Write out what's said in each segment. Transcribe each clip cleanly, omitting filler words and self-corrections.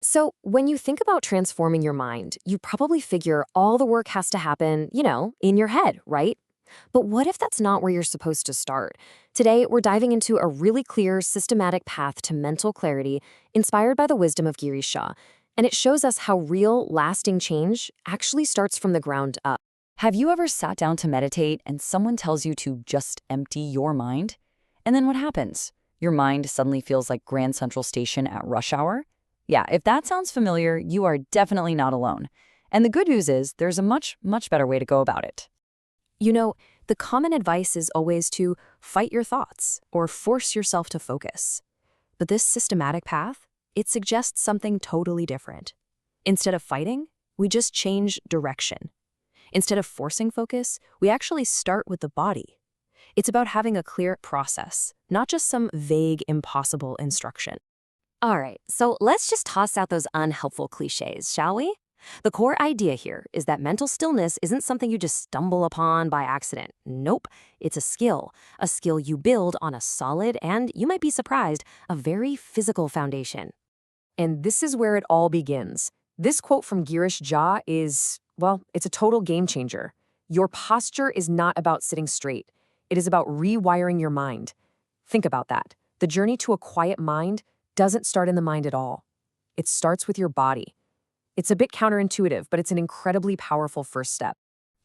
So, when you think about transforming your mind, you probably figure all the work has to happen, in your head, right? But what if that's not where you're supposed to start? Today, we're diving into a really clear, systematic path to mental clarity inspired by the wisdom of Girish Jha. And it shows us how real, lasting change actually starts from the ground up. Have you ever sat down to meditate and someone tells you to just empty your mind? And then what happens? Your mind suddenly feels like Grand Central Station at rush hour? Yeah, if that sounds familiar, you are definitely not alone. And the good news is there's a much, much better way to go about it. You know, the common advice is always to fight your thoughts or force yourself to focus. But this systematic path, it suggests something totally different. Instead of fighting, we just change direction. Instead of forcing focus, we actually start with the body. It's about having a clear process, not just some vague, impossible instruction. All right, so let's just toss out those unhelpful cliches, shall we? The core idea here is that mental stillness isn't something you just stumble upon by accident. Nope, it's a skill you build on a solid and, you might be surprised, a very physical foundation. And this is where it all begins. This quote from Girish Jha is, well, it's a total game changer. Your posture is not about sitting straight. It is about rewiring your mind. Think about that. The journey to a quiet mind doesn't start in the mind at all. It starts with your body. It's a bit counterintuitive, but it's an incredibly powerful first step.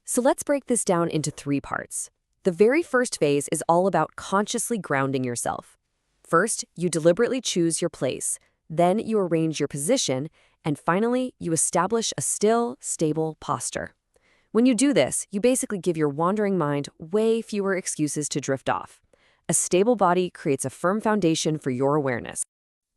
So let's break this down into three parts. The very first phase is all about consciously grounding yourself. First, you deliberately choose your place. Then you arrange your position. And finally, you establish a still, stable posture. When you do this, you basically give your wandering mind way fewer excuses to drift off. A stable body creates a firm foundation for your awareness.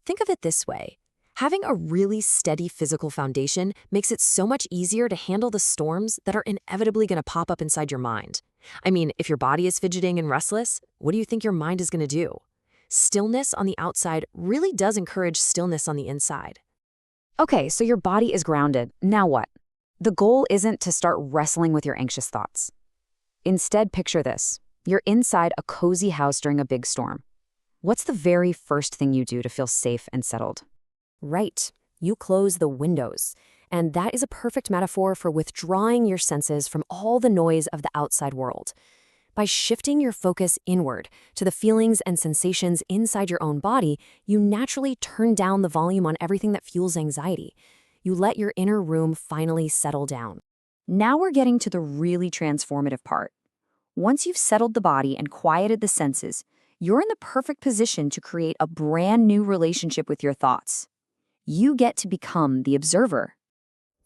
Think of it this way. Having a really steady physical foundation makes it so much easier to handle the storms that are inevitably going to pop up inside your mind. I mean, if your body is fidgeting and restless, what do you think your mind is going to do? Stillness on the outside really does encourage stillness on the inside. Okay, so your body is grounded. Now what? The goal isn't to start wrestling with your anxious thoughts. Instead, picture this. You're inside a cozy house during a big storm. What's the very first thing you do to feel safe and settled? Right. You close the windows. And that is a perfect metaphor for withdrawing your senses from all the noise of the outside world. By shifting your focus inward to the feelings and sensations inside your own body, you naturally turn down the volume on everything that fuels anxiety. You let your inner room finally settle down. Now we're getting to the really transformative part. Once you've settled the body and quieted the senses, you're in the perfect position to create a brand new relationship with your thoughts. You get to become the observer.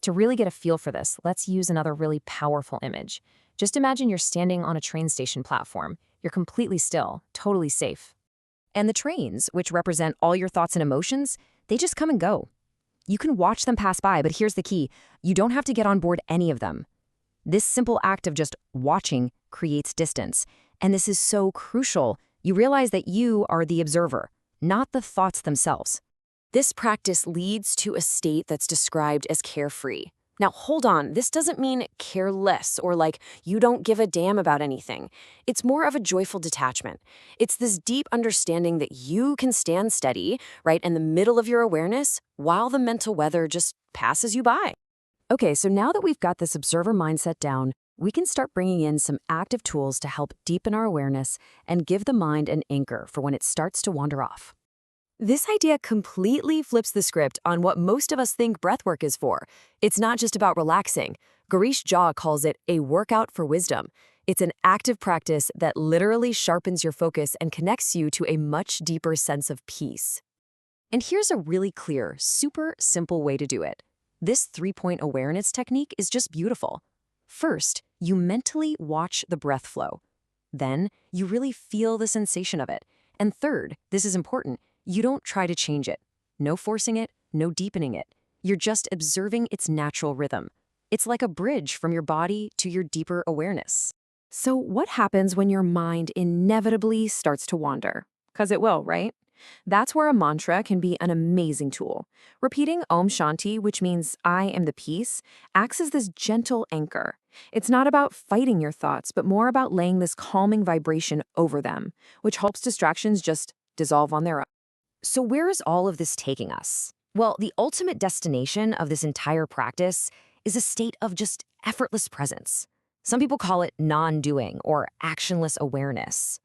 To really get a feel for this, let's use another really powerful image. Just imagine you're standing on a train station platform. You're completely still, totally safe. And the trains, which represent all your thoughts and emotions, they just come and go. You can watch them pass by, but here's the key. You don't have to get on board any of them. This simple act of just watching creates distance. And this is so crucial. You realize that you are the observer, not the thoughts themselves. This practice leads to a state that's described as carefree. Now, hold on, this doesn't mean careless or like you don't give a damn about anything. It's more of a joyful detachment. It's this deep understanding that you can stand steady, right, in the middle of your awareness while the mental weather just passes you by. Okay, so now that we've got this observer mindset down, we can start bringing in some active tools to help deepen our awareness and give the mind an anchor for when it starts to wander off. This idea completely flips the script on what most of us think breathwork is for. It's not just about relaxing. Girish Jha calls it a workout for wisdom. It's an active practice that literally sharpens your focus and connects you to a much deeper sense of peace. And here's a really clear, super simple way to do it. This three-point awareness technique is just beautiful. First, you mentally watch the breath flow. Then, you really feel the sensation of it. And third, this is important, you don't try to change it. No forcing it, no deepening it. You're just observing its natural rhythm. It's like a bridge from your body to your deeper awareness. So what happens when your mind inevitably starts to wander? Because it will, right? That's where a mantra can be an amazing tool. Repeating Om Shanti, which means I am the peace, acts as this gentle anchor. It's not about fighting your thoughts, but more about laying this calming vibration over them, which helps distractions just dissolve on their own. So where is all of this taking us? Well, the ultimate destination of this entire practice is a state of just effortless presence. Some people call it non-doing or actionless awareness.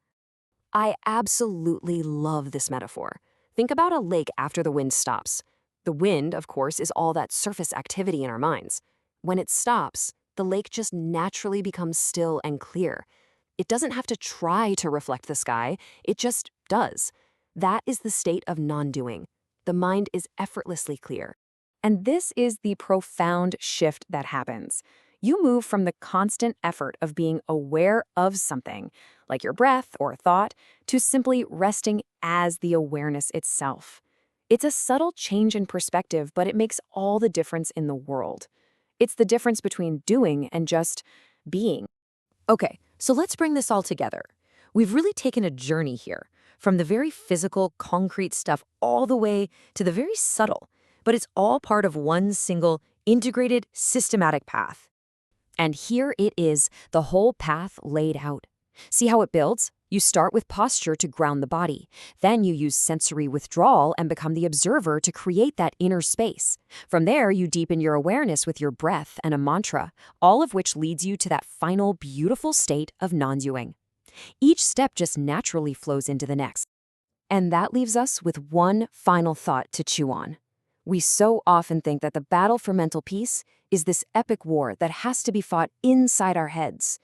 I absolutely love this metaphor. Think about a lake after the wind stops. The wind, of course, is all that surface activity in our minds. When it stops, the lake just naturally becomes still and clear. It doesn't have to try to reflect the sky, it just does. That is the state of non-doing. The mind is effortlessly clear. And this is the profound shift that happens. You move from the constant effort of being aware of something, like your breath or thought, to simply resting as the awareness itself. It's a subtle change in perspective, but it makes all the difference in the world. It's the difference between doing and just being. Okay, so let's bring this all together. We've really taken a journey here, from the very physical, concrete stuff all the way to the very subtle, but it's all part of one single, integrated, systematic path. And here it is, the whole path laid out. See how it builds? You start with posture to ground the body. Then you use sensory withdrawal and become the observer to create that inner space. From there, you deepen your awareness with your breath and a mantra, all of which leads you to that final beautiful state of non-doing. Each step just naturally flows into the next. And that leaves us with one final thought to chew on. We so often think that the battle for mental peace is this epic war that has to be fought inside our heads.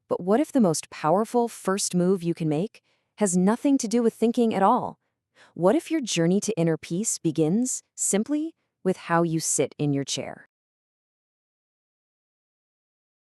But what if the most powerful first move you can make has nothing to do with thinking at all? What if your journey to inner peace begins simply with how you sit in your chair?